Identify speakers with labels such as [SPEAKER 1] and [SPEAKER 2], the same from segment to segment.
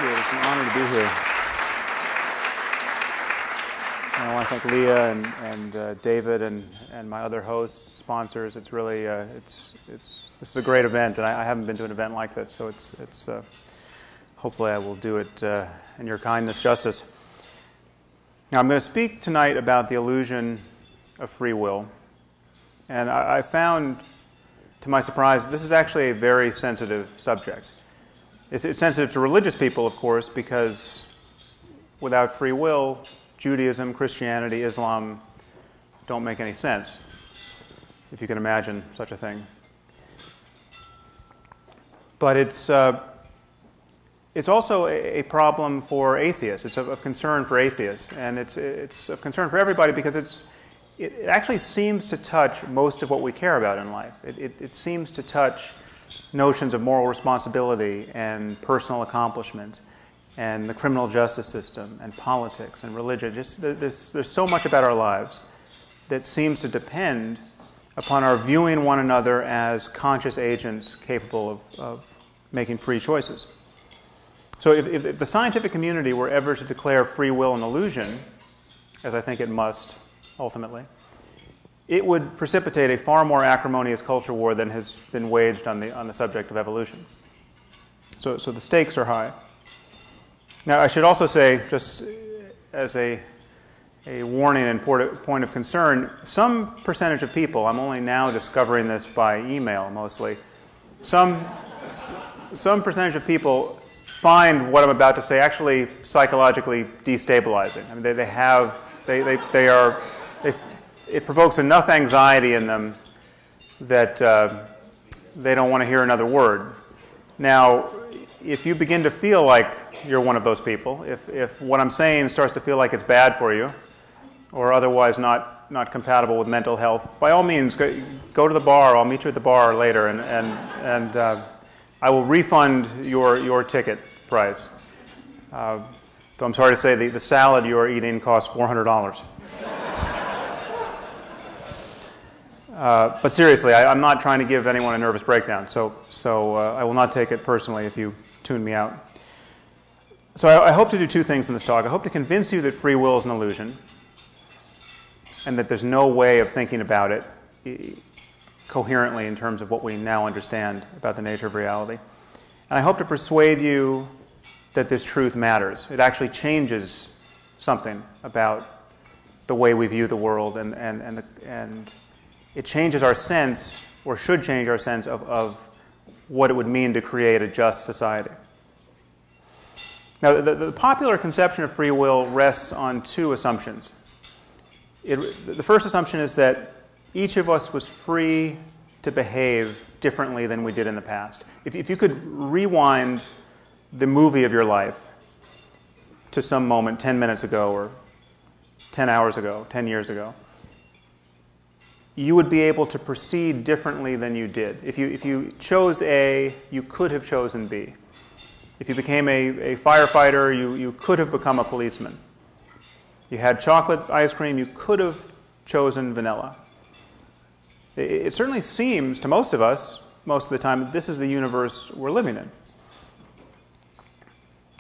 [SPEAKER 1] you. It's an honor to be here. And I want to thank Leah and David and my other hosts, sponsors. It's really this is a great event, and I haven't been to an event like this, so it's hopefully I will do it in your kindness justice. Now I'm going to speak tonight about the illusion of free will, and I found, to my surprise, this is actually a very sensitive subject. It's sensitive to religious people, of course, because without free will, Judaism, Christianity, Islam don't make any sense, if you can imagine such a thing. But it's also a problem for atheists. It's of concern for atheists, and it's of concern for everybody because it actually seems to touch most of what we care about in life. It seems to touch notions of moral responsibility and personal accomplishment and the criminal justice system and politics and religion. There's so much about our lives that seems to depend upon our viewing one another as conscious agents capable of making free choices. So if the scientific community were ever to declare free will an illusion, as I think it must ultimately, it would precipitate a far more acrimonious culture war than has been waged on the subject of evolution. So the stakes are high. Now, I should also say, just as a warning and point of concern, some percentage of people, I'm only now discovering this by email mostly, some percentage of people find what I'm about to say actually psychologically destabilizing. I mean, it provokes enough anxiety in them that they don't want to hear another word. Now, if you begin to feel like you're one of those people, if what I'm saying starts to feel like it's bad for you or otherwise not compatible with mental health, by all means, go to the bar. I'll meet you at the bar later, and I will refund your ticket price. Though I'm sorry to say the salad you are eating costs $400. But seriously, I'm not trying to give anyone a nervous breakdown, so I will not take it personally if you tune me out. So I hope to do two things in this talk. I hope to convince you that free will is an illusion and that there's no way of thinking about it coherently in terms of what we now understand about the nature of reality. And I hope to persuade you that this truth matters. It actually changes something about the way we view the world, and it changes our sense, or should change our sense, of what it would mean to create a just society. Now, the popular conception of free will rests on two assumptions. The first assumption is that each of us was free to behave differently than we did in the past. If you could rewind the movie of your life to some moment 10 minutes ago or 10 hours ago, 10 years ago, you would be able to proceed differently than you did. If you chose A, you could have chosen B. If you became a firefighter, you could have become a policeman. You had chocolate ice cream, you could have chosen vanilla. It certainly seems to most of us, most of the time, that this is the universe we're living in.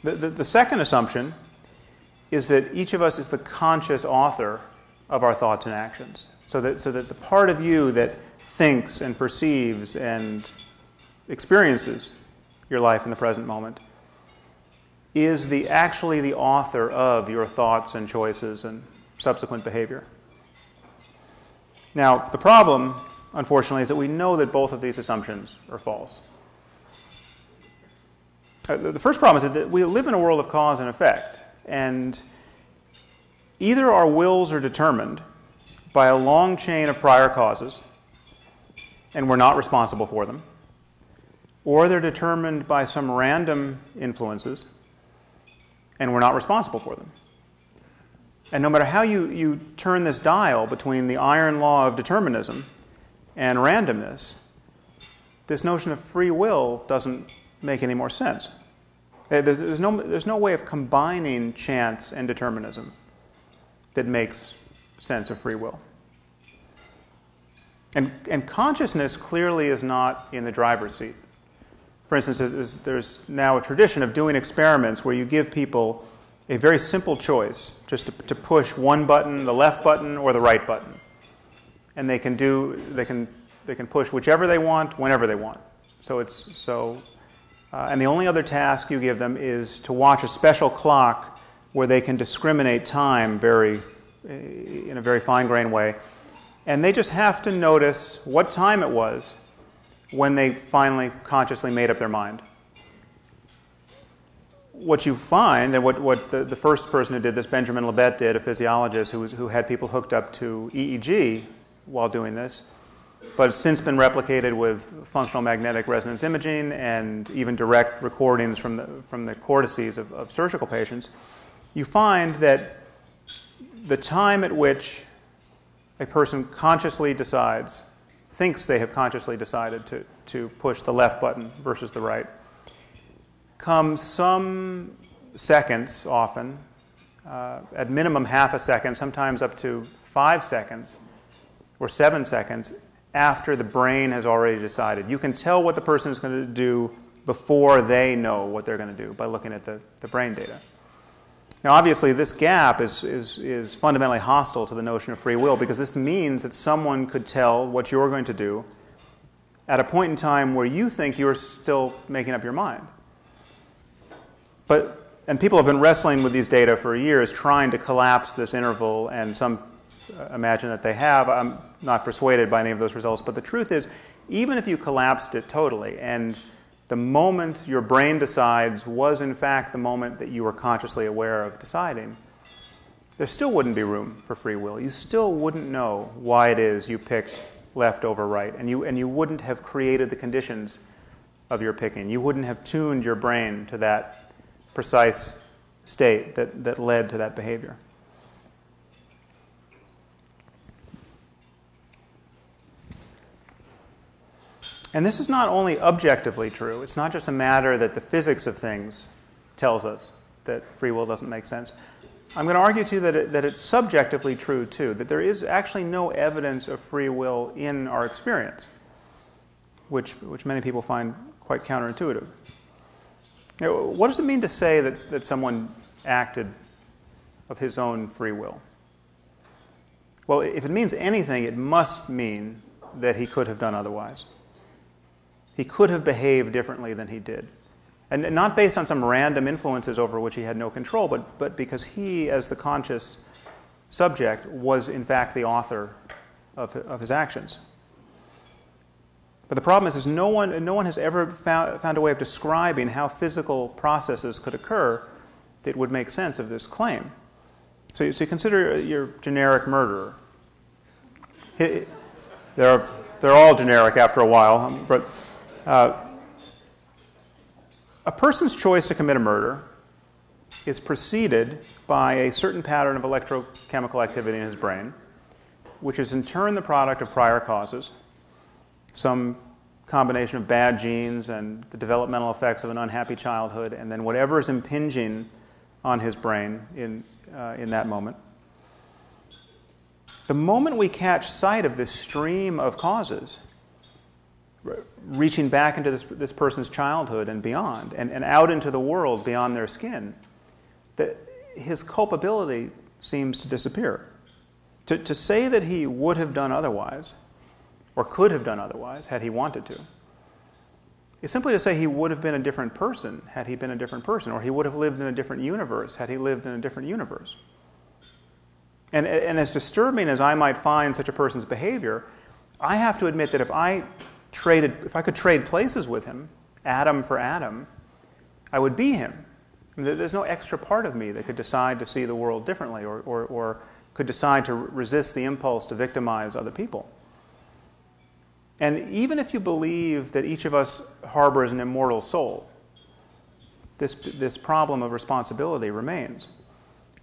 [SPEAKER 1] The second assumption is that each of us is the conscious author of our thoughts and actions. So that the part of you that thinks and perceives and experiences your life in the present moment is actually the author of your thoughts and choices and subsequent behavior. Now, the problem, unfortunately, is that we know that both of these assumptions are false. The first problem is that we live in a world of cause and effect, and either our wills are determined by a long chain of prior causes, and we're not responsible for them, or they're determined by some random influences, and we're not responsible for them. And no matter how you turn this dial between the iron law of determinism and randomness, this notion of free will doesn't make any more sense. There's no way of combining chance and determinism that makes sense of free will. And consciousness clearly is not in the driver's seat. For instance, there's now a tradition of doing experiments where you give people a very simple choice, just to push one button, the left button or the right button. And they can push whichever they want, whenever they want. And the only other task you give them is to watch a special clock where they can discriminate time in a very fine-grained way. And they just have to notice what time it was when they finally consciously made up their mind. What you find, and what the first person who did this, Benjamin Libet, did, a physiologist who had people hooked up to EEG while doing this, but it's since been replicated with functional magnetic resonance imaging and even direct recordings from the cortices of surgical patients. You find that the time at which a person thinks they have consciously decided to push the left button versus the right, comes some seconds often, at minimum half a second, sometimes up to 5 seconds or 7 seconds after the brain has already decided. You can tell what the person is going to do before they know what they're going to do by looking at the brain data. Now, obviously, this gap is fundamentally hostile to the notion of free will, because this means that someone could tell what you're going to do at a point in time where you think you're still making up your mind. And people have been wrestling with these data for years, trying to collapse this interval, and some imagine that they have. I'm not persuaded by any of those results, but the truth is, even if you collapsed it totally, and the moment your brain decides was in fact the moment that you were consciously aware of deciding, there still wouldn't be room for free will. You still wouldn't know why it is you picked left over right, and you wouldn't have created the conditions of your picking. You wouldn't have tuned your brain to that precise state that led to that behavior. And this is not only objectively true. It's not just a matter that the physics of things tells us that free will doesn't make sense. I'm going to argue to you that it's subjectively true, too, that there is actually no evidence of free will in our experience, which many people find quite counterintuitive. You know, what does it mean to say that someone acted of his own free will? Well, if it means anything, it must mean that he could have done otherwise. He could have behaved differently than he did. And not based on some random influences over which he had no control, but because he, as the conscious subject, was in fact the author of his actions. But the problem is no one has ever found a way of describing how physical processes could occur that would make sense of this claim. So you consider your generic murderer. They're all generic after a while, but a person's choice to commit a murder is preceded by a certain pattern of electrochemical activity in his brain, which is in turn the product of prior causes, some combination of bad genes and the developmental effects of an unhappy childhood, and then whatever is impinging on his brain in that moment. The moment we catch sight of this stream of causes, reaching back into this person's childhood and beyond, and out into the world beyond their skin, that his culpability seems to disappear. To say that he would have done otherwise, or could have done otherwise had he wanted to, is simply to say he would have been a different person had he been a different person, or he would have lived in a different universe had he lived in a different universe. And as disturbing as I might find such a person's behavior, I have to admit that if I could trade places with him, atom for atom, I would be him. I mean, there's no extra part of me that could decide to see the world differently or could decide to resist the impulse to victimize other people. And even if you believe that each of us harbors an immortal soul, this problem of responsibility remains.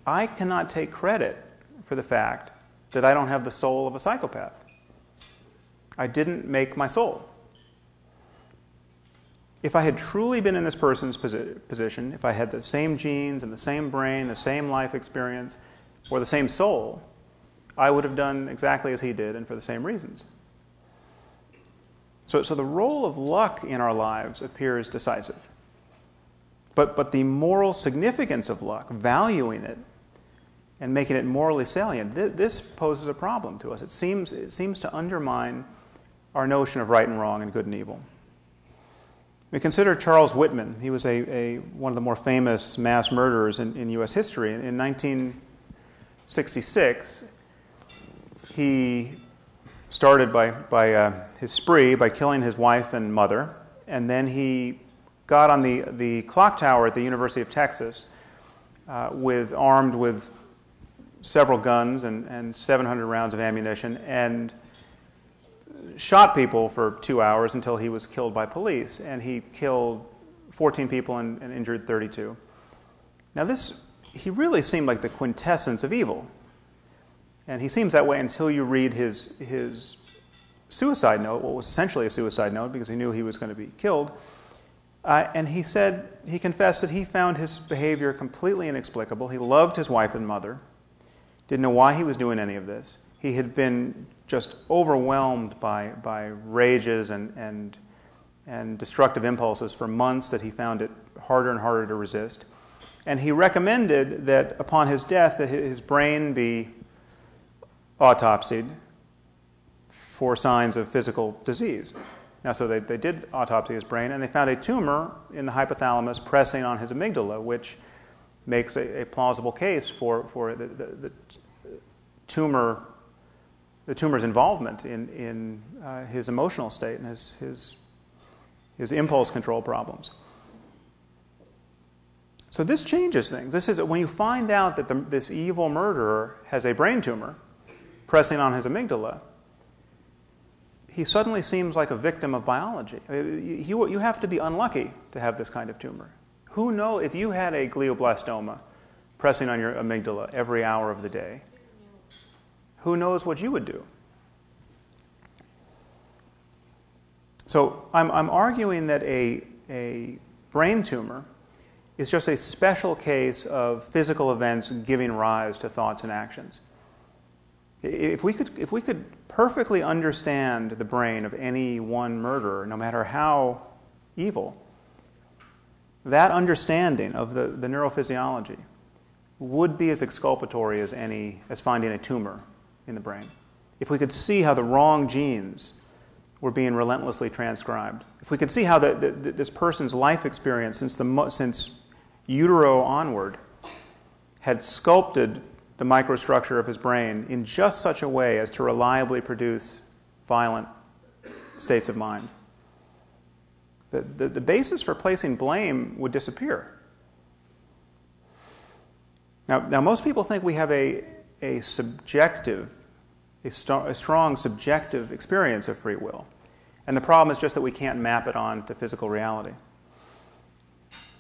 [SPEAKER 1] I cannot take credit for the fact that I don't have the soul of a psychopath. I didn't make my soul. If I had truly been in this person's position, if I had the same genes and the same brain, the same life experience, or the same soul, I would have done exactly as he did and for the same reasons. So the role of luck in our lives appears decisive. But the moral significance of luck, valuing it, and making it morally salient, this poses a problem to us. It seems to undermine our notion of right and wrong and good and evil. We consider Charles Whitman. He was one of the more famous mass murderers in U.S. history. In 1966, he started by his spree by killing his wife and mother, and then he got on the clock tower at the University of Texas armed with several guns and 700 rounds of ammunition, and shot people for 2 hours until he was killed by police. And he killed 14 people and injured 32. Now he really seemed like the quintessence of evil. And he seems that way until you read his suicide note, what was essentially a suicide note because he knew he was going to be killed. And he confessed that he found his behavior completely inexplicable. He loved his wife and mother, didn't know why he was doing any of this. He had been just overwhelmed by rages and destructive impulses for months that he found it harder and harder to resist. And he recommended that upon his death that his brain be autopsied for signs of physical disease. Now, so they did autopsy his brain, and they found a tumor in the hypothalamus pressing on his amygdala, which makes a plausible case for the tumor's involvement in his emotional state and his impulse control problems. So this changes things. This is when you find out that this evil murderer has a brain tumor pressing on his amygdala, he suddenly seems like a victim of biology. You have to be unlucky to have this kind of tumor. Who knows if you had a glioblastoma pressing on your amygdala every hour of the day? Who knows what you would do? So I'm arguing that a brain tumor is just a special case of physical events giving rise to thoughts and actions. If we could perfectly understand the brain of any one murderer, no matter how evil, that understanding of the neurophysiology would be as exculpatory as finding a tumor in the brain. If we could see how the wrong genes were being relentlessly transcribed, if we could see how this person's life experience since utero onward had sculpted the microstructure of his brain in just such a way as to reliably produce violent states of mind, the basis for placing blame would disappear. Now most people think we have a strong subjective experience of free will. And the problem is just that we can't map it on to physical reality.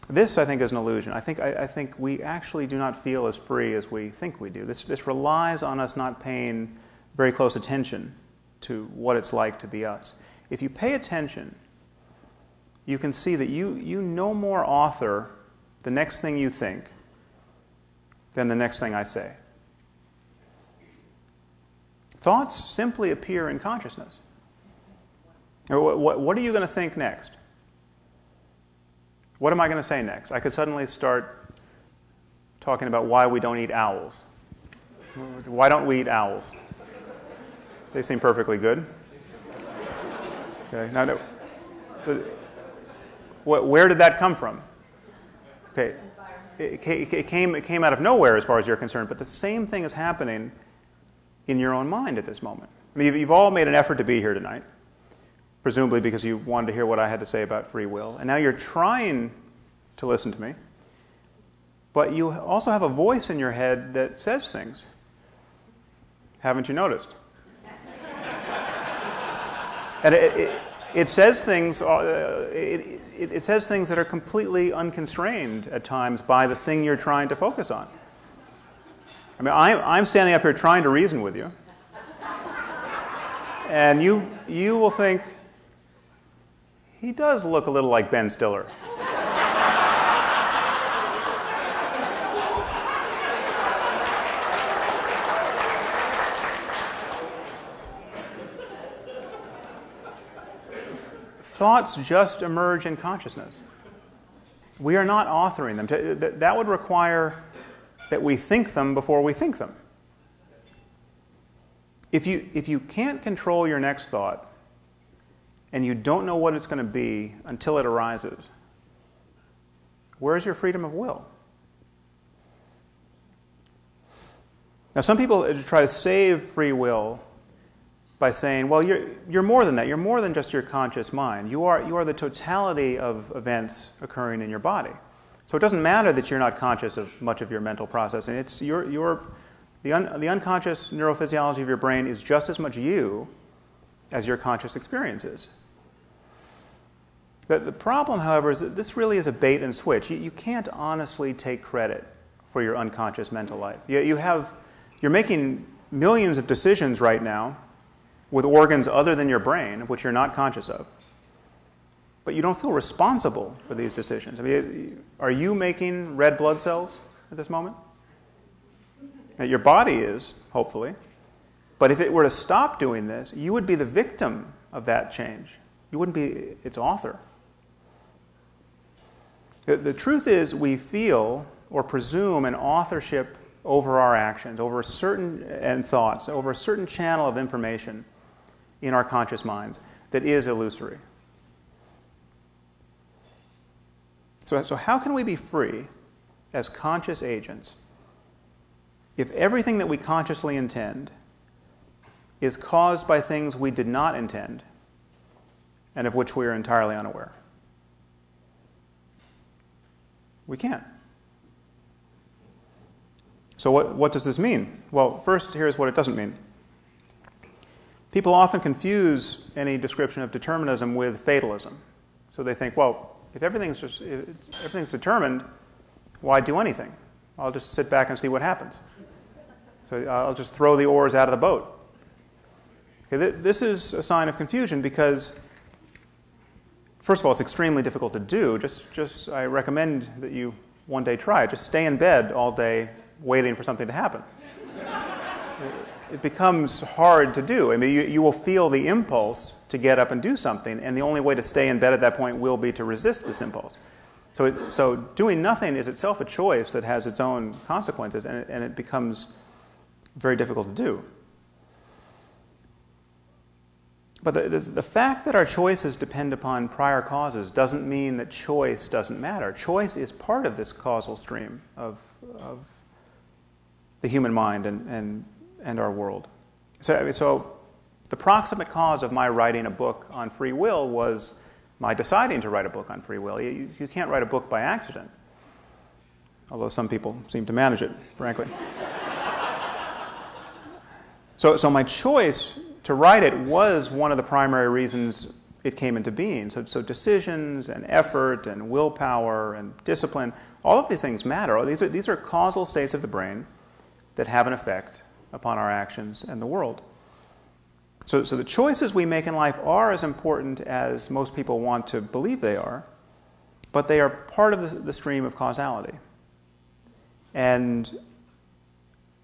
[SPEAKER 1] This, I think, is an illusion. I think we actually do not feel as free as we think we do. This relies on us not paying very close attention to what it's like to be us. If you pay attention, you can see that you no more author the next thing you think than the next thing I say. Thoughts simply appear in consciousness. What are you going to think next? What am I going to say next? I could suddenly start talking about why we don't eat owls. Why don't we eat owls? They seem perfectly good. Okay. Now, where did that come from? Okay. It came out of nowhere as far as you're concerned, but the same thing is happening in your own mind at this moment. I mean, you've all made an effort to be here tonight, presumably because you wanted to hear what I had to say about free will, and now you're trying to listen to me, but you also have a voice in your head that says things. Haven't you noticed? And it says things. It says things that are completely unconstrained at times by the thing you're trying to focus on. I mean, I'm standing up here trying to reason with you, and you will think, he does look a little like Ben Stiller. thoughts just emerge in consciousness. We are not authoring them. That would require that we think them before we think them. If you can't control your next thought, and you don't know what it's going to be until it arises, where's your freedom of will? Now, some people try to save free will by saying, well, you're more than that. You're more than just your conscious mind. You are the totality of events occurring in your body. So it doesn't matter that you're not conscious of much of your mental processing. It's the unconscious neurophysiology of your brain is just as much you as your conscious experience is. The problem, however, is that this really is a bait and switch. You can't honestly take credit for your unconscious mental life. You're making millions of decisions right now with organs other than your brain, of which you're not conscious of. But you don't feel responsible for these decisions. I mean, are you making red blood cells at this moment? Now, your body is, hopefully. But if it were to stop doing this, you would be the victim of that change. You wouldn't be its author. The truth is, we feel or presume an authorship over our actions, over thoughts, over a certain channel of information in our conscious minds that is illusory. So how can we be free as conscious agents if everything that we consciously intend is caused by things we did not intend and of which we are entirely unaware? We can't. So what does this mean? Well, first, here's what it doesn't mean. People often confuse any description of determinism with fatalism. So they think, well, if everything's determined, why do anything? I'll just sit back and see what happens. So I'll just throw the oars out of the boat. Okay, this is a sign of confusion because, first of all, it's extremely difficult to do. Just I recommend that you one day try it. Just stay in bed all day waiting for something to happen. It becomes hard to do. I mean, you will feel the impulse to get up and do something, and the only way to stay in bed at that point will be to resist this impulse. So doing nothing is itself a choice that has its own consequences, and it becomes very difficult to do. But the fact that our choices depend upon prior causes doesn't mean that choice doesn't matter. Choice is part of this causal stream of the human mind and our world. So the proximate cause of my writing a book on free will was my deciding to write a book on free will. You can't write a book by accident, although some people seem to manage it, frankly. So my choice to write it was one of the primary reasons it came into being. So decisions and effort and willpower and discipline, all of these things matter. These are causal states of the brain that have an effect upon our actions and the world. So the choices we make in life are as important as most people want to believe they are, but they are part of the stream of causality. And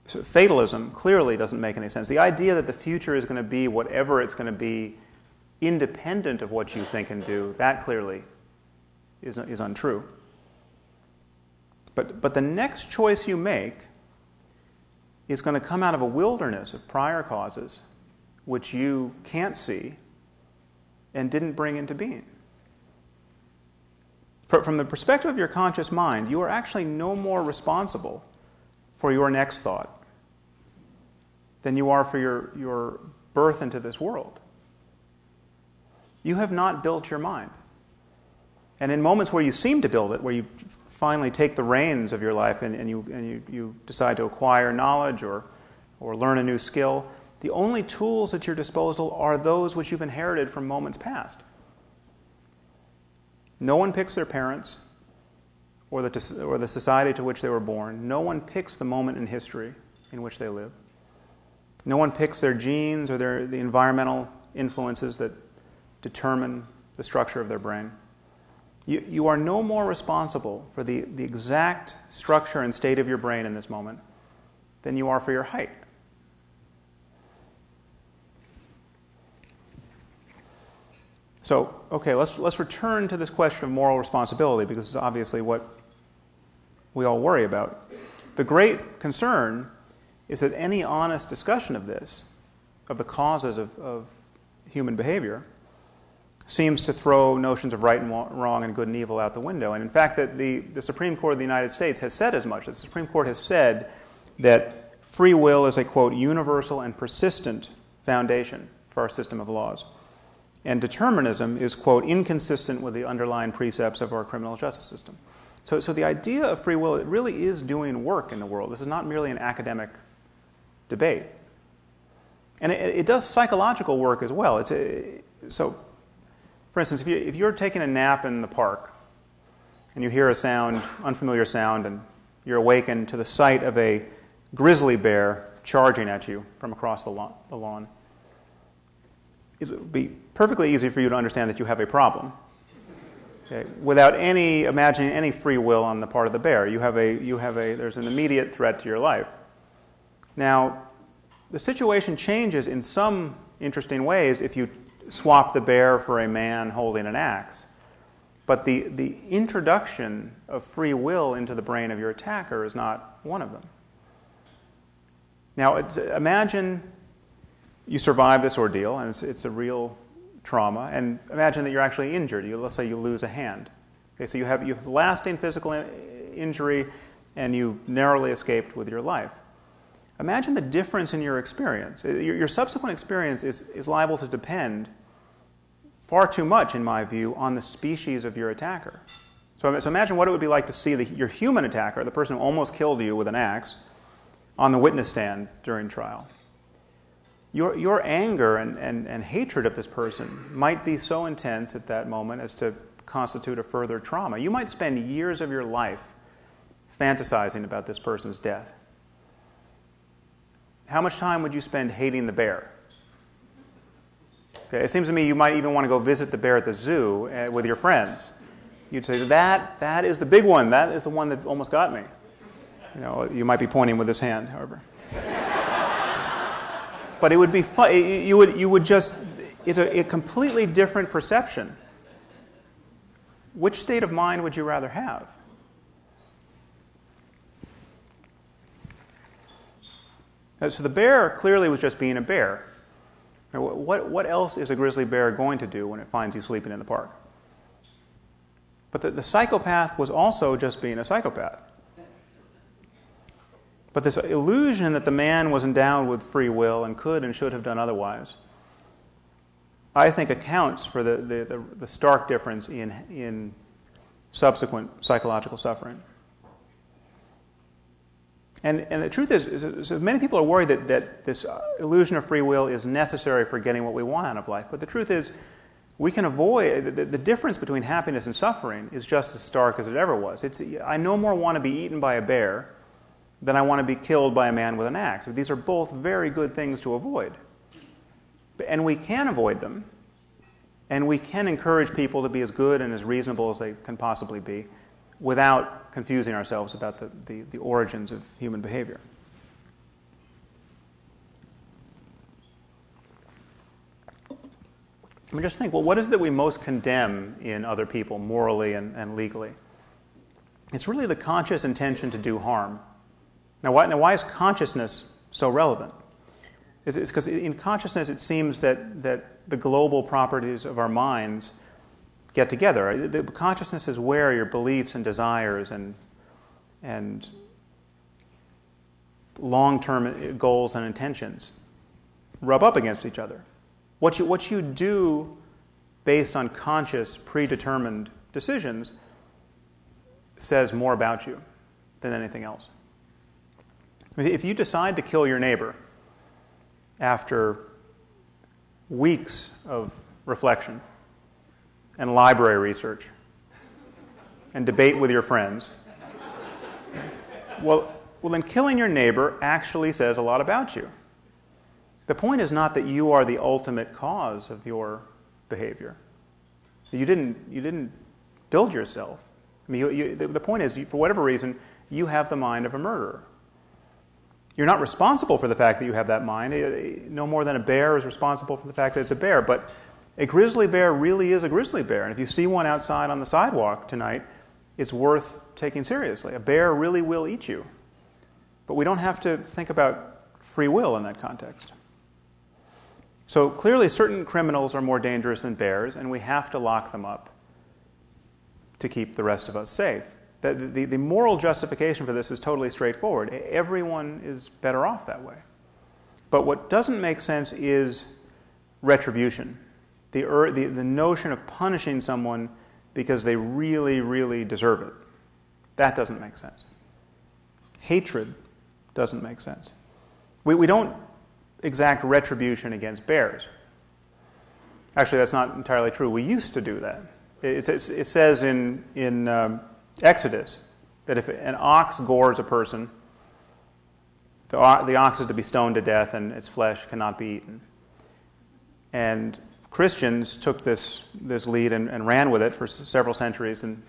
[SPEAKER 1] so fatalism clearly doesn't make any sense. The idea that the future is going to be whatever it's going to be, independent of what you think and do, that clearly is untrue. But the next choice you make is going to come out of a wilderness of prior causes which you can't see and didn't bring into being. From the perspective of your conscious mind, you are actually no more responsible for your next thought than you are for your birth into this world. You have not built your mind. And in moments where you seem to build it, where you finally take the reins of your life and you decide to acquire knowledge or learn a new skill, the only tools at your disposal are those which you've inherited from moments past. No one picks their parents or the society to which they were born. No one picks the moment in history in which they live. No one picks their genes or the environmental influences that determine the structure of their brain. You are no more responsible for the exact structure and state of your brain in this moment than you are for your height. So, okay, let's return to this question of moral responsibility, because it's obviously what we all worry about. The great concern is that any honest discussion of this, of the causes of human behavior, seems to throw notions of right and wrong and good and evil out the window. And in fact, that the Supreme Court of the United States has said as much. The Supreme Court has said that free will is a, quote, universal and persistent foundation for our system of laws. And determinism is, quote, inconsistent with the underlying precepts of our criminal justice system. So the idea of free will, it really is doing work in the world. This is not merely an academic debate. And it does psychological work as well. So, for instance, if you're taking a nap in the park and you hear a sound, unfamiliar sound, and you're awakened to the sight of a grizzly bear charging at you from across the lawn, it would be perfectly easy for you to understand that you have a problem. Okay? Without imagining any free will on the part of the bear. There's an immediate threat to your life. Now, the situation changes in some interesting ways if you swap the bear for a man holding an axe. But the introduction of free will into the brain of your attacker is not one of them. Now, imagine you survive this ordeal, and it's a real trauma, and imagine that you're actually injured. Let's say you lose a hand. Okay, so you have lasting physical injury, and you narrowly escaped with your life. Imagine the difference in your experience. Your subsequent experience is liable to depend far too much, in my view, on the species of your attacker. So imagine what it would be like to see your human attacker, the person who almost killed you with an axe, on the witness stand during trial. Your anger and hatred of this person might be so intense at that moment as to constitute a further trauma. You might spend years of your life fantasizing about this person's death. How much time would you spend hating the bear? Okay, it seems to me you might even want to go visit the bear at the zoo with your friends. You'd say, that is the big one. That is the one that almost got me. You might be pointing with this hand, however. But it would be fun. You would just, it's a completely different perception. Which state of mind would you rather have? So the bear clearly was just being a bear. What else is a grizzly bear going to do when it finds you sleeping in the park? But the psychopath was also just being a psychopath. But this illusion that the man was endowed with free will and could and should have done otherwise, I think accounts for the stark difference in subsequent psychological suffering. And the truth is many people are worried that this illusion of free will is necessary for getting what we want out of life. But the truth is, we can avoid, the difference between happiness and suffering is just as stark as it ever was. I no more want to be eaten by a bear than I want to be killed by a man with an axe. These are both very good things to avoid. And we can avoid them, and we can encourage people to be as good and as reasonable as they can possibly be without confusing ourselves about the origins of human behavior. I mean, just think, well, what is it that we most condemn in other people morally and legally? It's really the conscious intention to do harm. Now, why is consciousness so relevant? It's because in consciousness it seems that the global properties of our minds get together. The consciousness is where your beliefs and desires and long-term goals and intentions rub up against each other. What you do based on conscious, predetermined decisions says more about you than anything else. If you decide to kill your neighbor after weeks of reflection and library research and debate with your friends, well, then killing your neighbor actually says a lot about you. The point is not that you are the ultimate cause of your behavior. You didn't build yourself. I mean, the point is, for whatever reason, you have the mind of a murderer. You're not responsible for the fact that you have that mind, no more than a bear is responsible for the fact that it's a bear. But A grizzly bear really is a grizzly bear. And if you see one outside on the sidewalk tonight, it's worth taking seriously. A bear really will eat you. But we don't have to think about free will in that context. So clearly certain criminals are more dangerous than bears, and we have to lock them up to keep the rest of us safe. The moral justification for this is totally straightforward. Everyone is better off that way. But what doesn't make sense is retribution. The notion of punishing someone because they really, really deserve it. That doesn't make sense. Hatred doesn't make sense. We don't exact retribution against bears. Actually, that's not entirely true. We used to do that. It says in Exodus that if an ox gores a person, the ox is to be stoned to death and its flesh cannot be eaten. And Christians took this lead and ran with it for several centuries in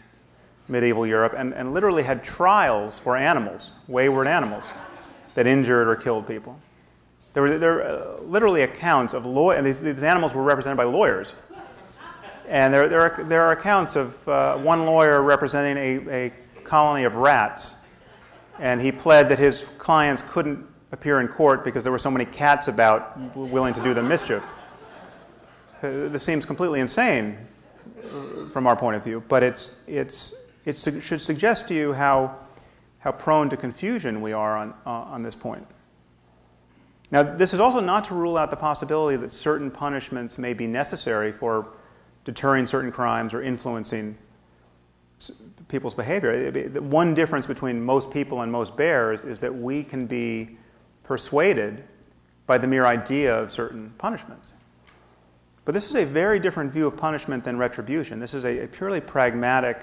[SPEAKER 1] medieval Europe and literally had trials for animals, wayward animals, that injured or killed people. There were literally accounts of and these animals were represented by lawyers. And there are accounts of one lawyer representing a colony of rats, and he pled that his clients couldn't appear in court because there were so many cats about willing to do them mischief. This seems completely insane from our point of view, but it should suggest to you how prone to confusion we are on this point. Now, this is also not to rule out the possibility that certain punishments may be necessary for deterring certain crimes or influencing people's behavior. One difference between most people and most bears is that we can be persuaded by the mere idea of certain punishments. But this is a very different view of punishment than retribution. This is a purely pragmatic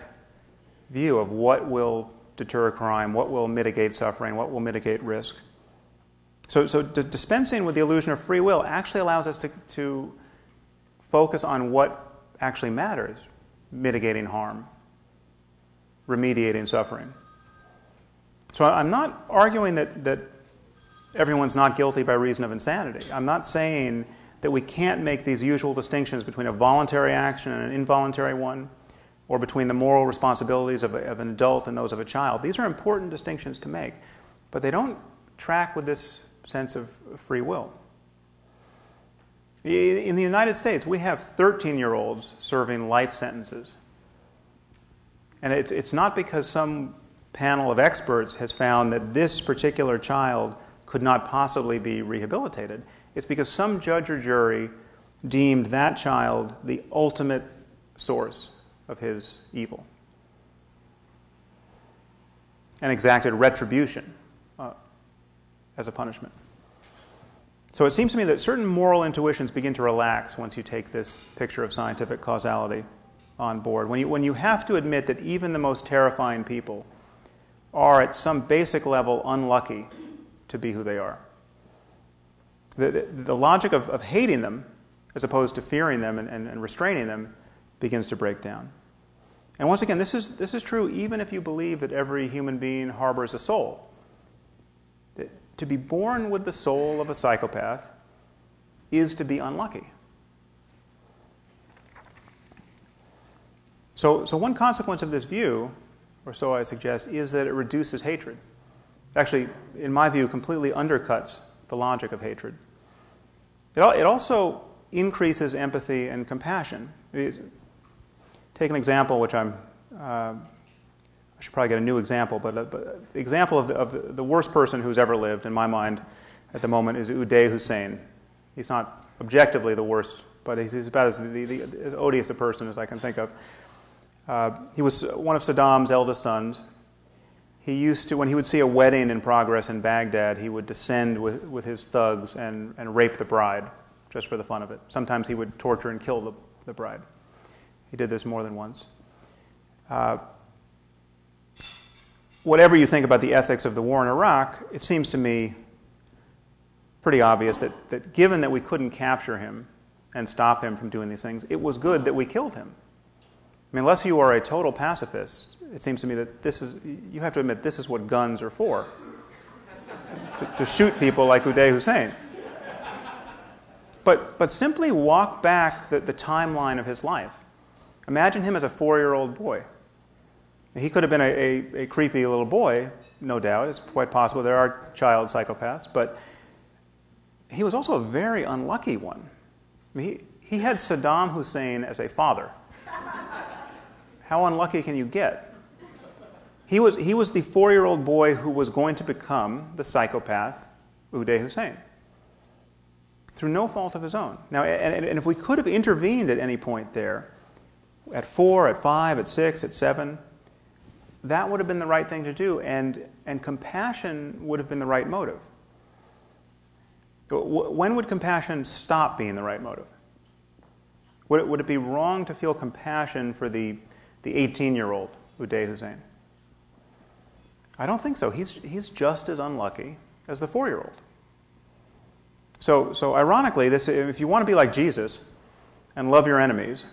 [SPEAKER 1] view of what will deter crime, what will mitigate suffering, what will mitigate risk. So dispensing with the illusion of free will actually allows us to focus on what actually matters: mitigating harm, remediating suffering. So I'm not arguing that everyone's not guilty by reason of insanity. I'm not saying that we can't make these usual distinctions between a voluntary action and an involuntary one, or between the moral responsibilities of an adult and those of a child. These are important distinctions to make, but they don't track with this sense of free will. In the United States, we have 13-year-olds serving life sentences. And it's not because some panel of experts has found that this particular child could not possibly be rehabilitated. It's because some judge or jury deemed that child the ultimate source of his evil and exacted retribution as a punishment. So it seems to me that certain moral intuitions begin to relax once you take this picture of scientific causality on board. When you have to admit that even the most terrifying people are at some basic level unlucky to be who they are. The logic of hating them as opposed to fearing them and restraining them begins to break down. And once again, this is true even if you believe that every human being harbors a soul. To be born with the soul of a psychopath is to be unlucky. So one consequence of this view, or so I suggest, is that it reduces hatred. Actually, in my view, completely undercuts the logic of hatred. It also increases empathy and compassion. Take an example, which I should probably get a new example, but the example of the worst person who's ever lived, in my mind, at the moment, is Uday Hussein. He's not objectively the worst, but he's about as odious a person as I can think of. He was one of Saddam's eldest sons. He used to, when he would see a wedding in progress in Baghdad, he would descend with his thugs and rape the bride, just for the fun of it. Sometimes he would torture and kill the bride. He did this more than once. Whatever you think about the ethics of the war in Iraq, it seems to me pretty obvious that given that we couldn't capture him and stop him from doing these things, it was good that we killed him. I mean, unless you are a total pacifist, it seems to me that you have to admit this is what guns are for, to shoot people like Uday Hussein. But simply walk back the timeline of his life. Imagine him as a 4-year-old boy. He could have been a creepy little boy, no doubt. It's quite possible there are child psychopaths, but he was also a very unlucky one. I mean, he had Saddam Hussein as a father. How unlucky can you get? He was the 4-year-old boy who was going to become the psychopath Uday Hussein, through no fault of his own. Now, and if we could have intervened at any point there, at 4, at 5, at 6, at 7, that would have been the right thing to do, and compassion would have been the right motive. When would compassion stop being the right motive? Would it be wrong to feel compassion for the 18-year-old Uday Hussein? I don't think so. He's just as unlucky as the 4-year-old. So ironically, if you want to be like Jesus and love your enemies,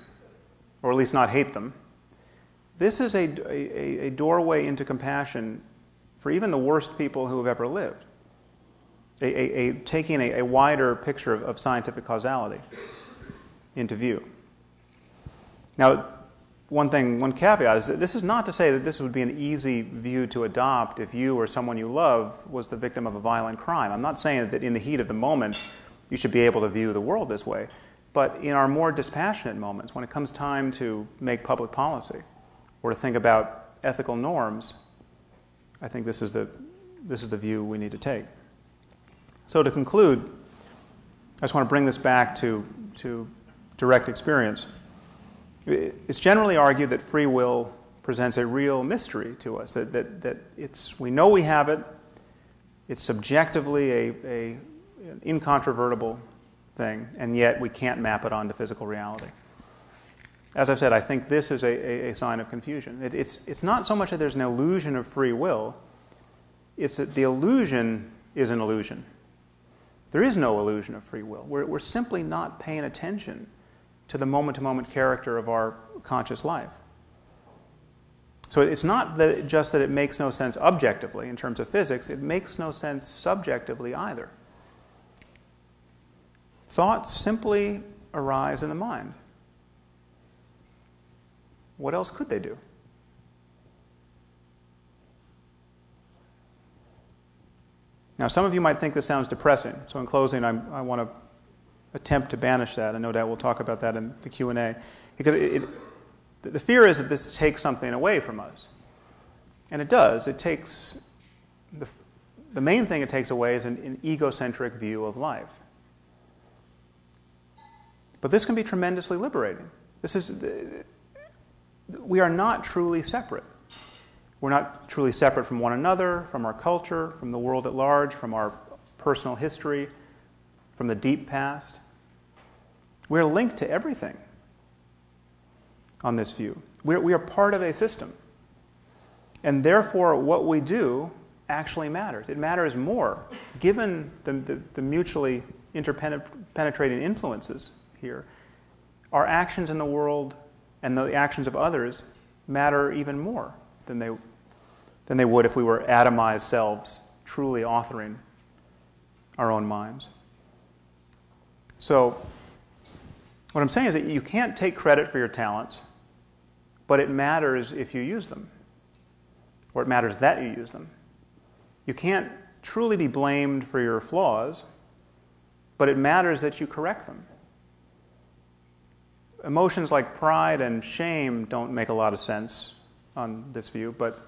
[SPEAKER 1] or at least not hate them, this is a doorway into compassion for even the worst people who have ever lived. Taking a wider picture of scientific causality into view. Now, one caveat is that this is not to say that this would be an easy view to adopt if you or someone you love was the victim of a violent crime. I'm not saying that in the heat of the moment you should be able to view the world this way, but in our more dispassionate moments, when it comes time to make public policy or to think about ethical norms, I think this is the view we need to take. So to conclude, I just want to bring this back to direct experience. It's generally argued that free will presents a real mystery to us, that we know we have it, it's subjectively an incontrovertible thing, and yet we can't map it onto physical reality. As I've said, I think this is a sign of confusion. It's not so much that there's an illusion of free will, it's that the illusion is an illusion. There is no illusion of free will. We're simply not paying attention to the moment-to-moment character of our conscious life. So it's not just that it makes no sense objectively in terms of physics, it makes no sense subjectively either. Thoughts simply arise in the mind. What else could they do? Now, some of you might think this sounds depressing, so in closing, I want to attempt to banish that, and no doubt we'll talk about that in the Q&A, because the fear is that this takes something away from us. And it does. It takes, the main thing it takes away is an egocentric view of life. But this can be tremendously liberating. We are not truly separate. We're not truly separate from one another, from our culture, from the world at large, from our personal history, from the deep past. We're linked to everything on this view. We are part of a system. And therefore, what we do actually matters. It matters more, given the mutually interpenetrating influences here. Our actions in the world and the actions of others matter even more than they would if we were atomized selves truly authoring our own minds. So what I'm saying is that you can't take credit for your talents, but it matters if you use them, or it matters that you use them. You can't truly be blamed for your flaws, but it matters that you correct them. Emotions like pride and shame don't make a lot of sense on this view, but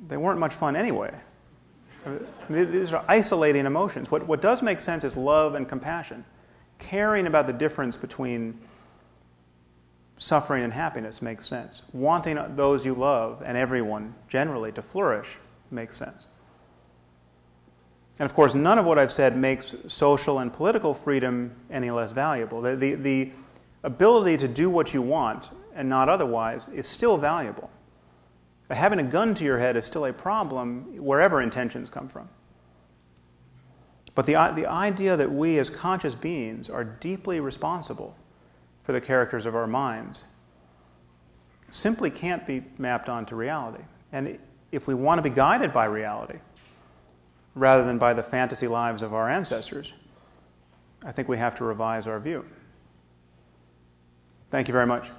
[SPEAKER 1] they weren't much fun anyway. These are isolating emotions. What does make sense is love and compassion. Caring about the difference between suffering and happiness makes sense. Wanting those you love and everyone generally to flourish makes sense. And of course, none of what I've said makes social and political freedom any less valuable. The ability to do what you want and not otherwise is still valuable. Having a gun to your head is still a problem wherever intentions come from. But the idea that we as conscious beings are deeply responsible for the characters of our minds simply can't be mapped onto reality. And if we want to be guided by reality, rather than by the fantasy lives of our ancestors, I think we have to revise our view. Thank you very much.